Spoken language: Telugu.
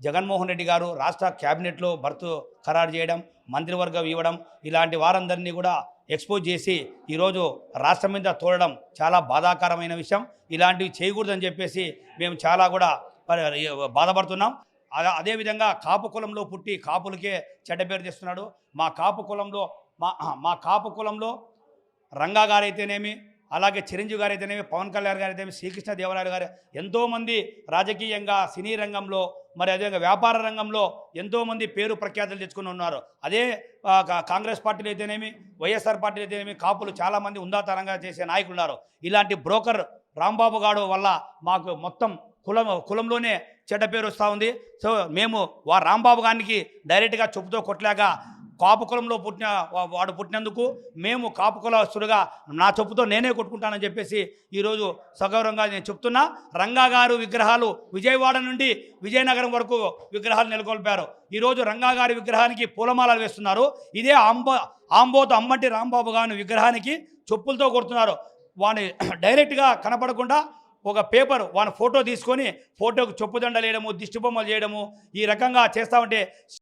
జగన్మోహన్ రెడ్డి గారు రాష్ట్ర క్యాబినెట్లో బర్త్ ఖరారు చేయడం, మంత్రివర్గం ఇవ్వడం, ఇలాంటి వారందరినీ కూడా ఎక్స్పోజ్ చేసి ఈరోజు రాష్ట్రం మీద తోలడం చాలా బాధాకరమైన విషయం. ఇలాంటివి చేయకూడదని చెప్పేసి మేము చాలా కూడా బాధపడుతున్నాం. అదేవిధంగా కాపు కులంలో పుట్టి కాపులకే చెడ్డ పేరు తెస్తున్నాడు. మా కాపు కులంలో మా కాపు కులంలో రంగా గారైతేనేమి, అలాగే చిరంజీవి గారు అయితేనేమి, పవన్ కళ్యాణ్ గారు అయితేనేమి, శ్రీకృష్ణదేవరాయలు గారు ఎంతోమంది రాజకీయంగా సినీ రంగంలో మరి అదేవిధంగా వ్యాపార రంగంలో ఎంతోమంది పేరు ప్రఖ్యాతులు తెచ్చుకుని ఉన్నారు. అదే కాంగ్రెస్ పార్టీలు అయితేనేమి, వైఎస్ఆర్ పార్టీలు అయితేనేమి కాపులు చాలామంది ఉందాతనంగా చేసే నాయకులు ఉన్నారు. ఇలాంటి బ్రోకర్ రాంబాబు గారు వల్ల మాకు మొత్తం కులంలోనే చెడ్డ పేరు వస్తూ ఉంది. సో మేము రాంబాబు గారికి డైరెక్ట్గా చెప్పుతో కొట్టలేక కాపు కులంలో వాడు పుట్టినందుకు మేము కాపు కులస్తులుగా నా చెప్పుతో నేనే కొట్టుకుంటానని చెప్పేసి ఈరోజు సగౌరవంగా నేను చెప్తున్నా. రంగా గారు విగ్రహాలు విజయవాడ నుండి విజయనగరం వరకు విగ్రహాలు నెలకొల్పారు. ఈరోజు రంగా గారి విగ్రహానికి పూలమాలలు వేస్తున్నారు. ఇదే ఆంబోతు అమ్మటి రాంబాబు గారి విగ్రహానికి చెప్పులతో కొడుతున్నారు. వాని డైరెక్ట్గా కనపడకుండా ఒక పేపర్ వాని ఫోటో తీసుకొని ఫోటోకు చెప్పుదండలు వేయడము, దిష్టి బొమ్మలు చేయడము, ఈ రకంగా చేస్తూ ఉంటే